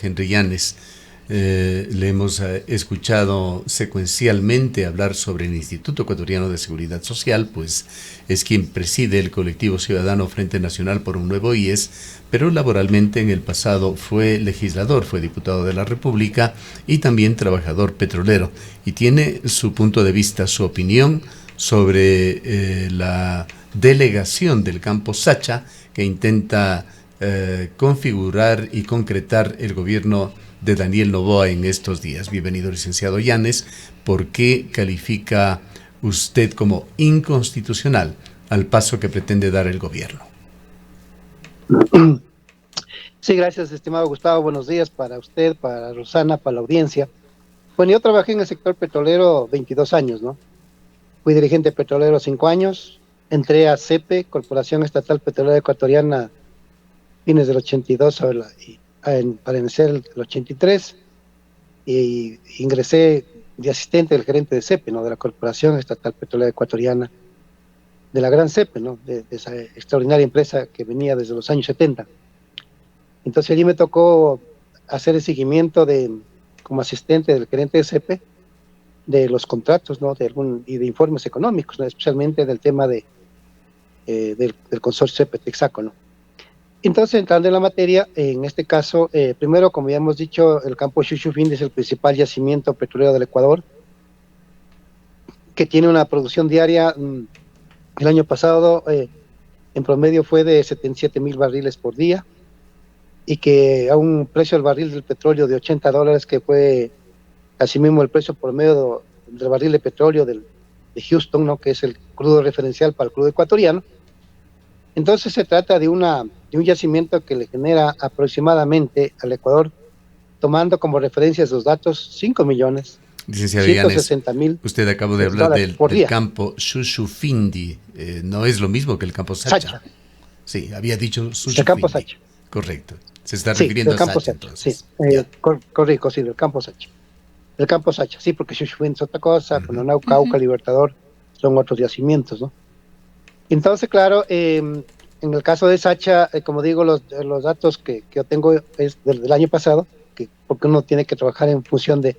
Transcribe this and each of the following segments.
Henry Llanes. Le hemos escuchado secuencialmente hablar sobre el Instituto Ecuatoriano de Seguridad Social, pues es quien preside el colectivo ciudadano Frente Nacional por un Nuevo IES, pero laboralmente en el pasado fue legislador, fue diputado de la República y también trabajador petrolero, y tiene su punto de vista, su opinión sobre la delegación del campo Sacha que intenta configurar y concretar el gobierno de Daniel Noboa en estos días. Bienvenido, licenciado Llanes. ¿Por qué califica usted como inconstitucional al paso que pretende dar el gobierno? Sí, gracias, estimado Gustavo. Buenos días para usted, para Rosana, para la audiencia. Bueno, yo trabajé en el sector petrolero 22 años, ¿no? Fui dirigente petrolero 5 años. Entré a CEPE, Corporación Estatal Petrolera Ecuatoriana, fines del 82 para iniciar el 83. Y ingresé de asistente del gerente de CEPE, ¿no? De la Corporación Estatal Petrolera Ecuatoriana, de la gran CEPE, ¿no? De esa extraordinaria empresa que venía desde los años 70. Entonces allí me tocó hacer el seguimiento como asistente del gerente de CEPE de los contratos, ¿no? Y de informes económicos, ¿no? Especialmente del tema del consorcio CEPE Texaco, ¿no? Entonces, entrando en la materia, en este caso, primero, como ya hemos dicho, el campo Shushufindi es el principal yacimiento petrolero del Ecuador, que tiene una producción diaria, el año pasado, en promedio fue de 77,000 barriles por día, y que a un precio del barril del petróleo de $80, que fue así mismo el precio promedio del barril de petróleo de Houston, ¿no? Que es el crudo referencial para el crudo ecuatoriano. Entonces se trata de un yacimiento que le genera aproximadamente al Ecuador, tomando como referencia esos datos, 5 millones Licenciado Llanes, 160 mil usted acaba de hablar dólares por del día. campo Shushufindi. No es lo mismo que el campo Sacha. Sacha. Sí, había dicho El campo Shushufindi. Sacha. Correcto. Se está Sí, refiriendo del a campo Sacha, Sacha. Sí, entonces. Ya. correcto, sí, del campo Sacha. El campo Sacha, sí, porque Shushufindi es otra cosa, Punanau, Cauca, Libertador, son otros yacimientos, ¿no? Entonces, claro, en el caso de Sacha, como digo, los datos que yo tengo es del año pasado, porque uno tiene que trabajar en función de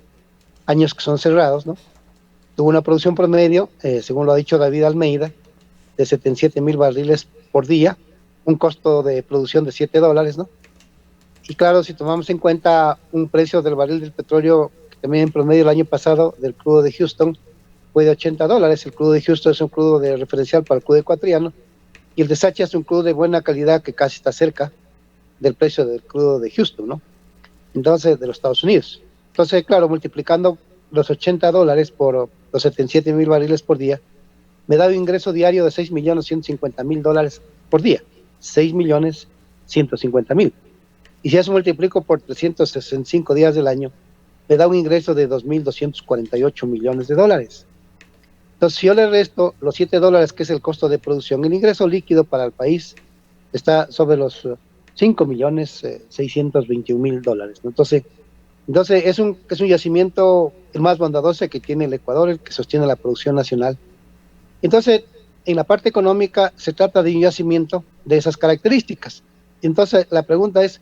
años que son cerrados, ¿no? Tuvo una producción promedio, según lo ha dicho David Almeida, de 77,000 barriles por día, un costo de producción de $7, ¿no? Y claro, si tomamos en cuenta un precio del barril del petróleo, que también en promedio el año pasado, del crudo de Houston, fue de $80. El crudo de Houston es un crudo de referencial para el crudo ecuatoriano, y el de Sacha es un crudo de buena calidad que casi está cerca del precio del crudo de Houston, ¿no? Entonces, de los Estados Unidos. Entonces, claro, multiplicando los $80 por los 77,000 barriles por día, me da un ingreso diario de $6,150,000 por día. 6,150,000. Y si eso multiplico por 365 días del año, me da un ingreso de $2,248,000,000. Entonces, si yo le resto los $7, que es el costo de producción, el ingreso líquido para el país está sobre los $5,621,000, ¿no? Entonces es un yacimiento el más bondadoso que tiene el Ecuador, el que sostiene la producción nacional. Entonces, en la parte económica se trata de un yacimiento de esas características. Entonces, la pregunta es,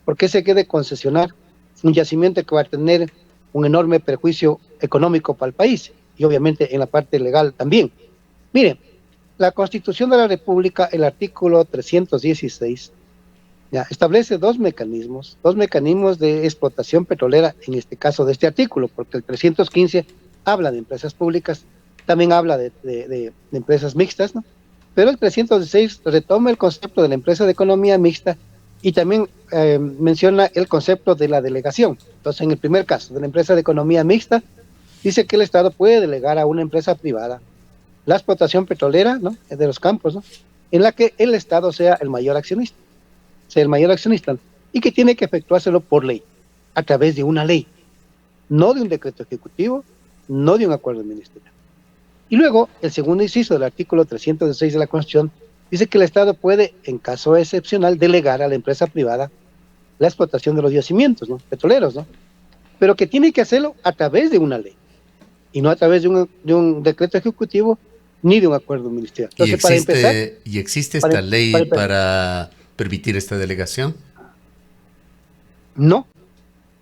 ¿por qué se quiere concesionar un yacimiento que va a tener un enorme perjuicio económico para el país? Y obviamente en la parte legal también. Miren, la Constitución de la República, el artículo 316, ya, establece dos mecanismos de explotación petrolera, en este caso de este artículo, porque el 315 habla de empresas públicas, también habla de empresas mixtas, ¿no? Pero el 316 retoma el concepto de la empresa de economía mixta y también menciona el concepto de la delegación. Entonces, en el primer caso, de la empresa de economía mixta, dice que el Estado puede delegar a una empresa privada la explotación petrolera, ¿no? De los campos, ¿no? En la que el Estado sea el mayor accionista, y que tiene que efectuárselo por ley, a través de una ley, no de un decreto ejecutivo, no de un acuerdo ministerial. Y luego, el segundo inciso del artículo 306 de la Constitución dice que el Estado puede, en caso excepcional, delegar a la empresa privada la explotación de los yacimientos, ¿no? Petroleros, ¿no? Pero que tiene que hacerlo a través de una ley, y no a través de un decreto ejecutivo, ni de un acuerdo ministerial. Entonces, ¿Y existe esta ley para permitir esta delegación? No,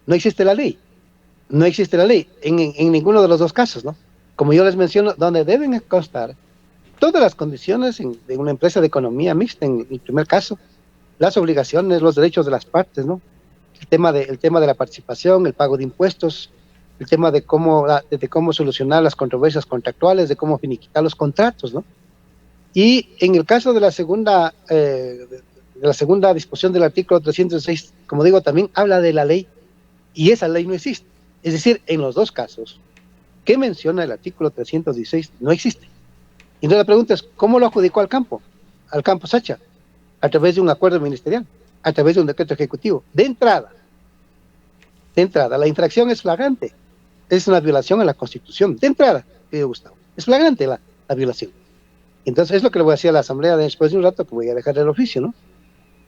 no existe la ley. No existe la ley en ninguno de los dos casos, ¿no? Como yo les menciono, donde deben constar todas las condiciones de una empresa de economía mixta, en el primer caso, las obligaciones, los derechos de las partes, ¿no? El tema de la participación, el pago de impuestos, el tema de cómo solucionar las controversias contractuales, de cómo finiquitar los contratos, ¿no? Y en el caso de la segunda disposición del artículo 306, como digo, también habla de la ley, y esa ley no existe. Es decir, en los dos casos que menciona el artículo 316, no existe. Y entonces la pregunta es, ¿cómo lo adjudicó al campo Sacha? A través de un acuerdo ministerial, a través de un decreto ejecutivo. De entrada, la infracción es flagrante, es una violación a la Constitución. De entrada, querido Gustavo, es flagrante la violación. Entonces es lo que le voy a decir a la Asamblea después de un rato, que voy a dejar el oficio, ¿no?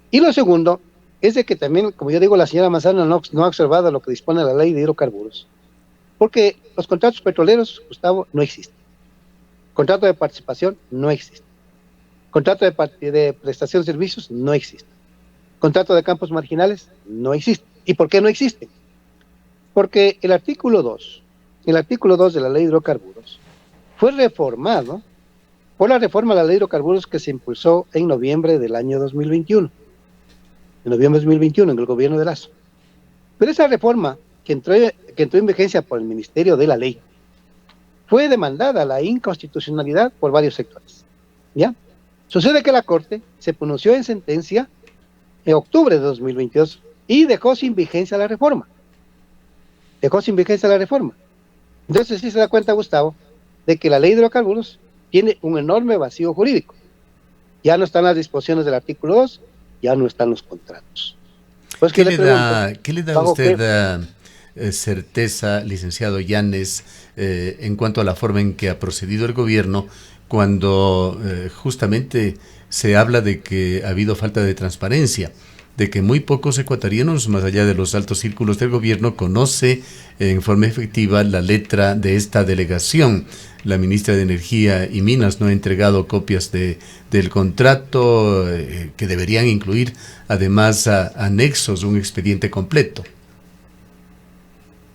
Y lo segundo es de que también, como yo digo, la señora Manzano no ha observado lo que dispone la ley de hidrocarburos, porque los contratos petroleros, Gustavo, no existen. Contrato de participación no existe. Contrato de prestación de servicios no existe. Contrato de campos marginales no existe. ¿Y por qué no existe? Porque el artículo 2 de la ley de hidrocarburos fue reformado por la reforma de la ley de hidrocarburos que se impulsó en noviembre del año 2021. En noviembre de 2021, en el gobierno de Lazo. Pero esa reforma que entró en vigencia por el Ministerio de la Ley fue demandada la inconstitucionalidad por varios sectores. ¿Ya? Sucede que la Corte se pronunció en sentencia en octubre de 2022 y dejó sin vigencia la reforma. Entonces sí se da cuenta, Gustavo, de que la ley de hidrocarburos tiene un enorme vacío jurídico. Ya no están las disposiciones del artículo 2, ya no están los contratos. Pues ¿Qué le da a usted certeza, licenciado Yanes, en cuanto a la forma en que ha procedido el gobierno cuando justamente se habla de que ha habido falta de transparencia, de que muy pocos ecuatorianos, más allá de los altos círculos del gobierno, conoce en forma efectiva la letra de esta delegación? La ministra de Energía y Minas no ha entregado copias del contrato que deberían incluir además anexos, un expediente completo.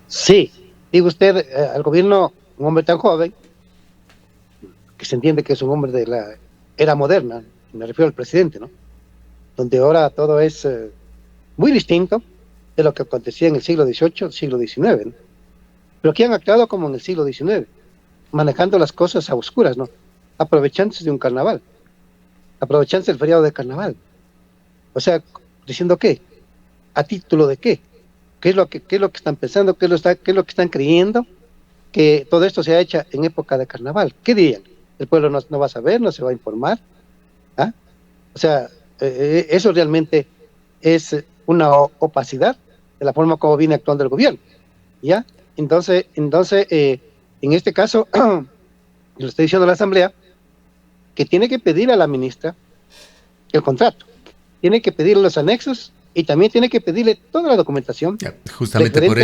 Sí, digo usted, al gobierno, un hombre tan joven, que se entiende que es un hombre de la era moderna, me refiero al presidente, ¿no? Donde ahora todo es muy distinto de lo que acontecía en el siglo XVIII, siglo XIX, ¿no? Pero aquí han actuado como en el siglo XIX, manejando las cosas a oscuras, ¿no? Aprovechándose de un carnaval, aprovechándose del feriado de carnaval. O sea, diciendo ¿qué? ¿A título de qué? ¿Qué es lo que están pensando? ¿Qué es lo que están creyendo? Que todo esto se ha hecho en época de carnaval. ¿Qué dirían? El pueblo no va a saber, no se va a informar. ¿Ah? O sea, eso realmente es una opacidad de la forma como viene actuando el gobierno. ¿Ya? Entonces, en este caso, le estoy diciendo a la Asamblea que tiene que pedir a la ministra el contrato, tiene que pedirle los anexos y también tiene que pedirle toda la documentación. Ya, justamente por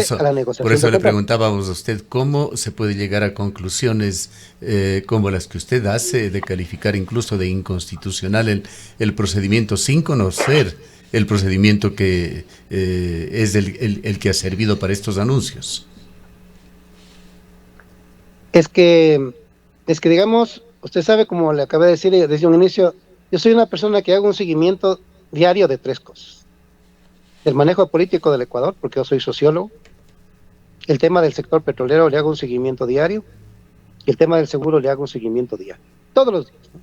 eso le preguntábamos a usted cómo se puede llegar a conclusiones como las que usted hace, de calificar incluso de inconstitucional el procedimiento sin conocer el procedimiento que es el que ha servido para estos anuncios. Es que digamos, usted sabe, como le acabé de decir desde un inicio, yo soy una persona que hago un seguimiento diario de tres cosas: el manejo político del Ecuador, porque yo soy sociólogo; el tema del sector petrolero le hago un seguimiento diario; y el tema del seguro le hago un seguimiento diario, todos los días, ¿no?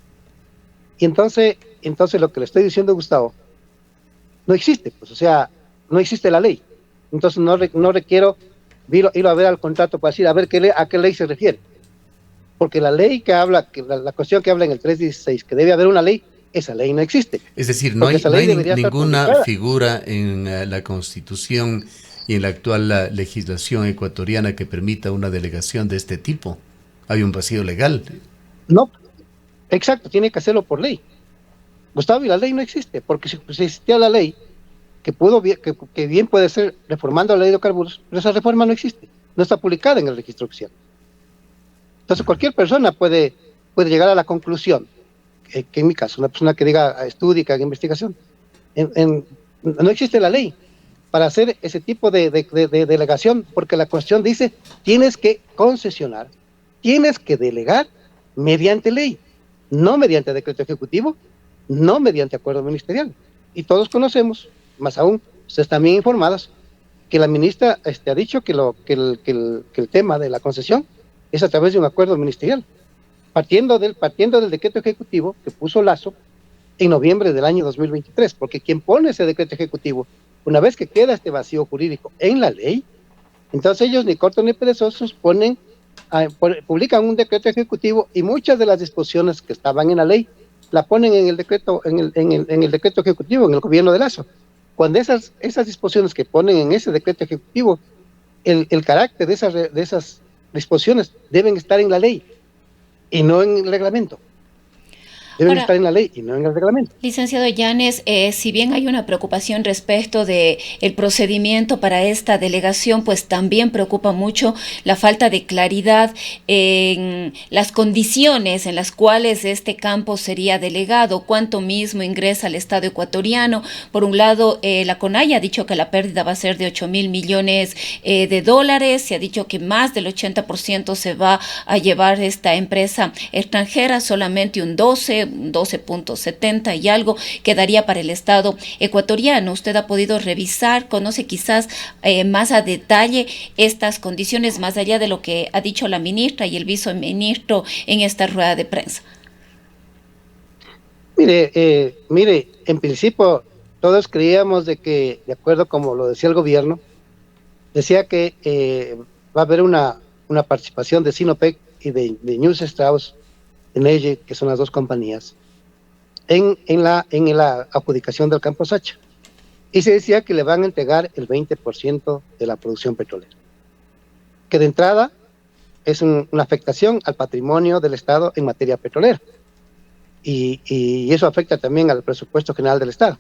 Y entonces lo que le estoy diciendo, Gustavo, no existe, pues, o sea, no existe la ley. Entonces no requiero ir a ver al contrato para decir a ver a qué ley se refiere, porque la ley que habla, la cuestión que habla en el 316, que debe haber una ley, esa ley no existe. Es decir, no hay ninguna figura en la Constitución y en la actual legislación ecuatoriana que permita una delegación de este tipo. Hay un vacío legal. No, exacto, tiene que hacerlo por ley, Gustavo, y la ley no existe, porque si existía la ley, que bien puede ser reformando la ley de hidrocarburos, pero esa reforma no existe, no está publicada en el registro oficial. Entonces cualquier persona puede llegar a la conclusión, que en mi caso, una persona que diga estudie, que haga investigación, no existe la ley para hacer ese tipo de delegación, porque la cuestión dice, tienes que concesionar, tienes que delegar mediante ley, no mediante decreto ejecutivo, no mediante acuerdo ministerial. Y todos conocemos, más aún, ustedes también informados, que la ministra ha dicho que el tema de la concesión es a través de un acuerdo ministerial, partiendo del decreto ejecutivo que puso Lazo en noviembre del año 2023, porque quien pone ese decreto ejecutivo, una vez que queda este vacío jurídico en la ley, entonces ellos, ni cortos ni perezosos, publican un decreto ejecutivo y muchas de las disposiciones que estaban en la ley la ponen en el decreto, en el decreto ejecutivo, en el gobierno de Lazo. Cuando esas disposiciones que ponen en ese decreto ejecutivo, el carácter de esas disposiciones deben estar en la ley y no en el reglamento. Deben estar en la ley y no en el reglamento. Licenciado Yanes, si bien hay una preocupación respecto de el procedimiento para esta delegación, pues también preocupa mucho la falta de claridad en las condiciones en las cuales este campo sería delegado, cuánto mismo ingresa al Estado ecuatoriano. Por un lado, la CONAIE ha dicho que la pérdida va a ser de 8.000 millones de dólares, se ha dicho que más del 80% se va a llevar esta empresa extranjera, solamente un 12.70 y algo quedaría para el Estado ecuatoriano. Usted ha podido revisar, conoce quizás más a detalle estas condiciones, más allá de lo que ha dicho la ministra y el viceministro en esta rueda de prensa. Mire, en principio todos creíamos de que, de acuerdo como lo decía el gobierno, decía que va a haber una participación de Sinopec y de News Strauss Energy, que son las dos compañías, en la adjudicación del campo Sacha. Y se decía que le van a entregar el 20% de la producción petrolera, que de entrada es una afectación al patrimonio del Estado en materia petrolera. Y eso afecta también al presupuesto general del Estado.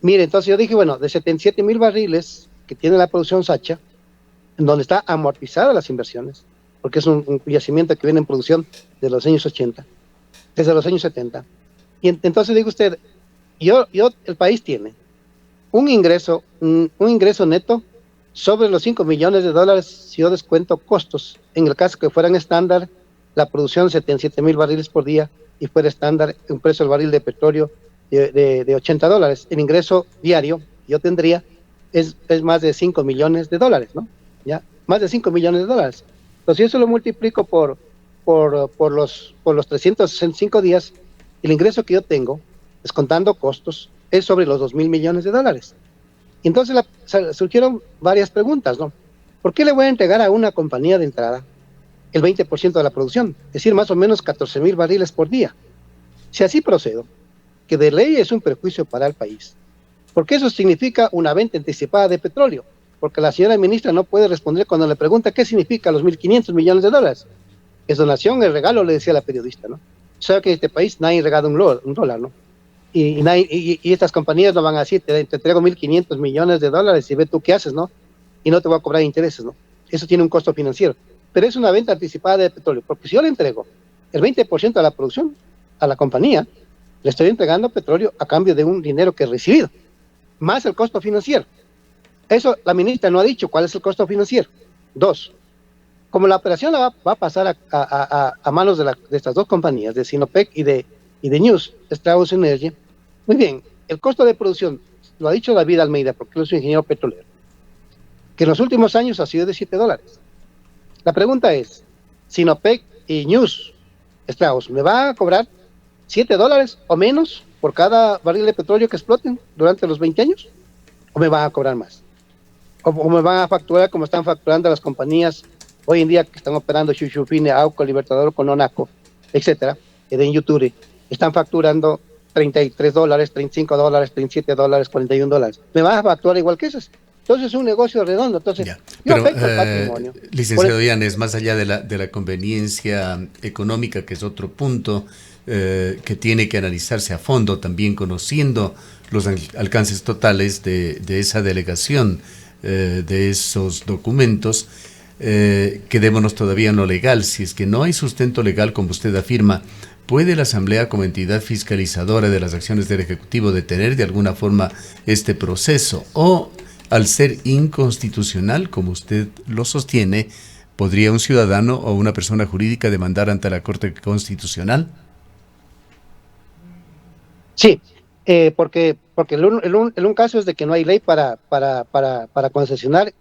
Mire, entonces yo dije, bueno, de 77.000 barriles que tiene la producción Sacha, en donde está amortizada las inversiones, porque es un yacimiento que viene en producción de los años 80, desde los años 70. Y entonces digo usted, el país tiene un ingreso neto sobre los 5 millones de dólares si yo descuento costos. En el caso que fueran estándar, la producción 77.000 barriles por día y fuera estándar un precio del barril de petróleo de $80. El ingreso diario yo tendría es más de 5 millones de dólares, ¿no? Ya, más de 5 millones de dólares. Entonces, si eso lo multiplico por los 365 días, el ingreso que yo tengo, descontando costos, es sobre los 2.000 millones de dólares. Y entonces surgieron varias preguntas, ¿no? ¿Por qué le voy a entregar a una compañía de entrada el 20% de la producción? Es decir, más o menos 14.000 barriles por día. Si así procedo, que de ley es un perjuicio para el país, porque eso significa una venta anticipada de petróleo, porque la señora ministra no puede responder cuando le pregunta qué significa los 1.500 millones de dólares. Es donación, es regalo, le decía la periodista, ¿no? O sea que en este país nadie regala un dólar, ¿no? Y estas compañías no van a decir, te entrego 1.500 millones de dólares y ve tú qué haces, ¿no? Y no te voy a cobrar intereses, ¿no? Eso tiene un costo financiero. Pero es una venta anticipada de petróleo, porque si yo le entrego el 20% de la producción a la compañía, le estoy entregando petróleo a cambio de un dinero que he recibido, más el costo financiero. Eso la ministra no ha dicho cuál es el costo financiero. 2, como la operación va a pasar a manos de estas dos compañías, de Sinopec y de News Strauss Energy, muy bien, el costo de producción, lo ha dicho David Almeida, porque él es un ingeniero petrolero, que en los últimos años ha sido de $7. La pregunta es, Sinopec y News Strauss, ¿me va a cobrar $7 o menos por cada barril de petróleo que exploten durante los 20 años? ¿O me van a cobrar más? ¿O me van a facturar como están facturando las compañías hoy en día que están operando Chuchufine, Auco, Libertador, Cononaco, etcétera, en YouTube? Están facturando $33, $35, $37, $41. ¿Me van a facturar igual que esos? Entonces es un negocio redondo. Entonces, pero, afecta el patrimonio. Licenciado Yanes, más allá de la conveniencia económica, que es otro punto que tiene que analizarse a fondo, también conociendo los alcances totales de esa delegación, de esos documentos, quedémonos todavía en lo legal. Si es que no hay sustento legal, como usted afirma, ¿puede la Asamblea, como entidad fiscalizadora de las acciones del Ejecutivo, detener de alguna forma este proceso? ¿O Al ser inconstitucional, como usted lo sostiene, ¿podría un ciudadano o una persona jurídica demandar ante la Corte Constitucional? Sí, porque el un caso es de que no hay ley para concesionar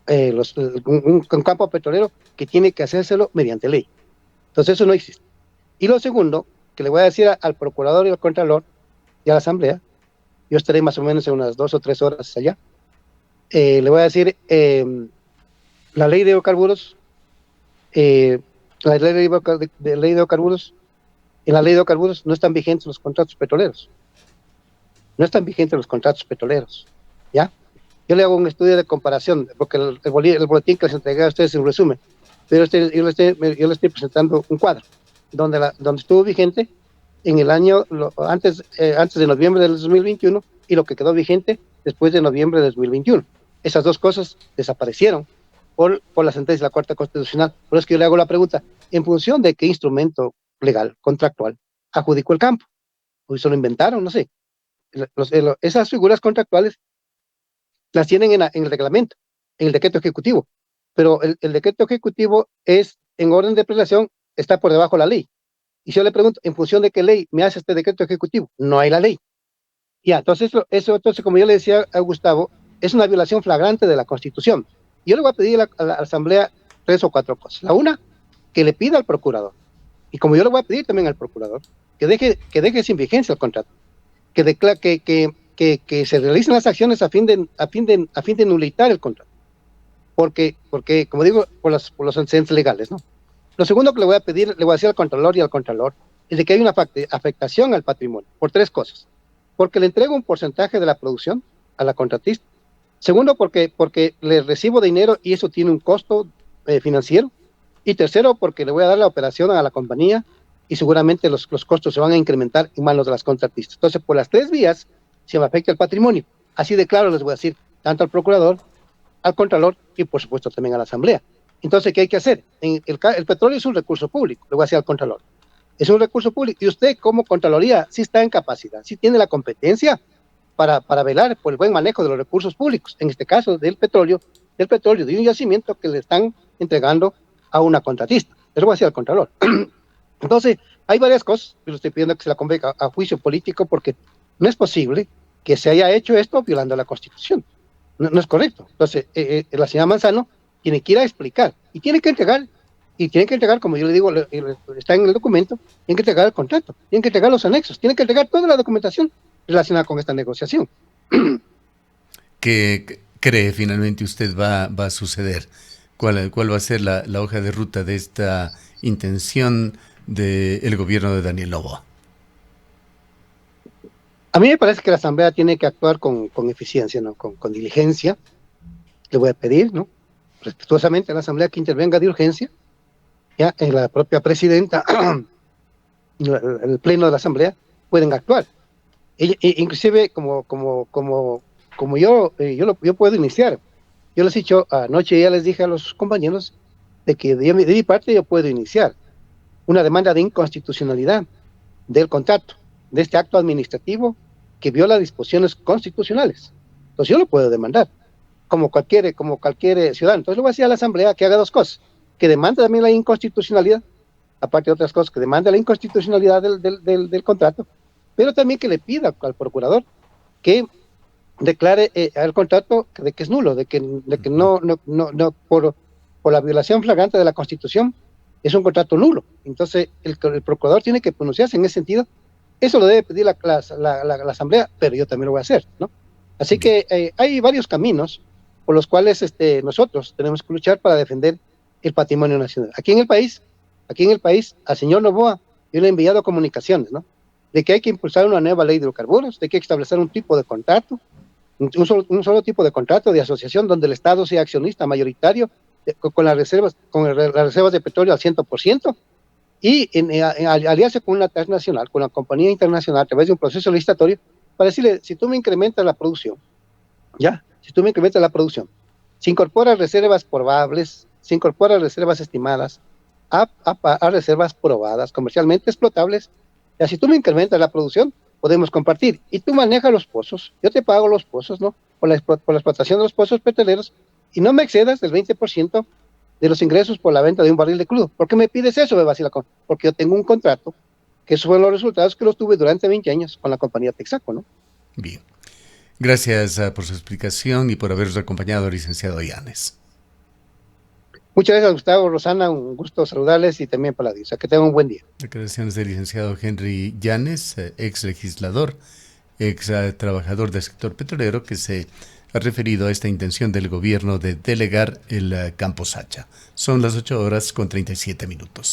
un campo petrolero que tiene que hacérselo mediante ley. Entonces eso no existe. Y lo segundo, que le voy a decir al procurador y al contralor y a la asamblea, yo estaré más o menos en unas 2 o 3 horas allá, le voy a decir, la ley de hidrocarburos, la ley de hidrocarburos, en la ley de hidrocarburos no están vigentes los contratos petroleros, no están vigentes los contratos petroleros, ¿ya? Yo le hago un estudio de comparación, porque el boletín que les entregué a ustedes es un resumen, pero yo le estoy presentando un cuadro, donde estuvo vigente en el año, antes de noviembre del 2021, y lo que quedó vigente después de noviembre de 2021. Esas dos cosas desaparecieron por la sentencia de la Corte Constitucional. Por eso es que yo le hago la pregunta, ¿en función de qué instrumento legal, contractual, adjudicó el campo? ¿O se lo inventaron? No sé. Esas figuras contractuales las tienen en el reglamento, en el decreto ejecutivo, pero el decreto ejecutivo es en orden de prelación, está por debajo de la ley. Y si yo le pregunto, ¿en función de qué ley me hace este decreto ejecutivo? No hay la ley. Ya, entonces, entonces, como yo le decía a Gustavo, es una violación flagrante de la Constitución. Yo le voy a pedir a la Asamblea 3 o 4 cosas. La una, que le pida al procurador, y como yo le voy a pedir también al procurador, que deje sin vigencia el contrato, que se realicen las acciones a fin de nulitar el contrato, porque como digo, por los antecedentes legales, ¿no? Lo segundo que le voy a pedir, le voy a decir al Contralor y al Contralor, es de que hay una afectación al patrimonio, por 3 cosas. Porque le entrego un porcentaje de la producción a la contratista. Segundo, porque le recibo dinero y eso tiene un costo financiero. Y tercero, porque le voy a dar la operación a la compañía y seguramente los costos se van a incrementar en manos de las contratistas. Entonces, por las 3 vías, se me afecta el patrimonio. Así de claro les voy a decir, tanto al procurador, al contralor y por supuesto también a la asamblea. Entonces, ¿qué hay que hacer? El petróleo es un recurso público, le voy a decir al contralor. Es un recurso público y usted como Contraloría sí está en capacidad, sí tiene la competencia para velar por el buen manejo de los recursos públicos, en este caso del petróleo, de un yacimiento que le están entregando a una contratista. Eso voy a decir al Contralor. Entonces, hay varias cosas, pero estoy pidiendo que se la convoque a juicio político porque no es posible que se haya hecho esto violando la Constitución. No es correcto. Entonces, la señora Manzano tiene que ir a explicar y tiene que entregar, como yo le digo, está en el documento, tiene que entregar el contrato, tiene que entregar los anexos, tiene que entregar toda la documentación relacionada con esta negociación. ¿Qué cree finalmente usted va a suceder? ¿Cuál va a ser la hoja de ruta de esta intención del gobierno de Daniel Noboa? A mí me parece que la Asamblea tiene que actuar con eficiencia, ¿no? Con diligencia. Le voy a pedir, ¿no?, respetuosamente a la Asamblea que intervenga de urgencia. Ya en la propia presidenta, el pleno de la Asamblea, pueden actuar. Inclusive, como yo puedo iniciar. Yo les he dicho anoche, ya les dije a los compañeros de que de mi parte yo puedo iniciar una demanda de inconstitucionalidad del contrato, de este acto administrativo que viola disposiciones constitucionales. Entonces yo lo puedo demandar, como cualquier ciudadano. Entonces le voy a decir a la Asamblea que haga 2 cosas, que demande también la inconstitucionalidad, aparte de otras cosas, que demande la inconstitucionalidad del contrato, pero también que le pida al procurador que declare el contrato de que es nulo, de que no por la violación flagrante de la Constitución es un contrato nulo. Entonces el procurador tiene que pronunciarse en ese sentido. Eso lo debe pedir la Asamblea, pero yo también lo voy a hacer, ¿no? Así que hay varios caminos por los cuales nosotros tenemos que luchar para defender el patrimonio nacional. Aquí en el país, al señor Noboa, yo le he enviado comunicaciones, ¿no?, de que hay que impulsar una nueva ley de hidrocarburos, de que hay que establecer un tipo de contrato, un solo tipo de contrato de asociación donde el Estado sea accionista mayoritario con las reservas de petróleo al 100%, y aliarse con una transnacional, con una compañía internacional a través de un proceso licitatorio para decirle, si tú me incrementas la producción, se incorporan reservas probables, se incorporan reservas estimadas a reservas probadas, comercialmente explotables. Ya, si tú me incrementas la producción, podemos compartir. Y tú manejas los pozos, yo te pago los pozos, ¿no? por la explotación de los pozos petroleros y no me excedas del 20% de los ingresos por la venta de un barril de crudo. ¿Por qué me pides eso, Basilacón? Porque yo tengo un contrato, que esos fueron los resultados que los tuve durante 20 años con la compañía Texaco, ¿no? Bien. Gracias por su explicación y por habernos acompañado, licenciado Yanes. Muchas gracias, Gustavo, Rosana, un gusto saludarles y también para la audiencia. Que tengan un buen día. Declaraciones del licenciado Henry Yanes, ex legislador, ex trabajador del sector petrolero, que se ha referido a esta intención del gobierno de delegar el Campo Sacha. Son las 8:37.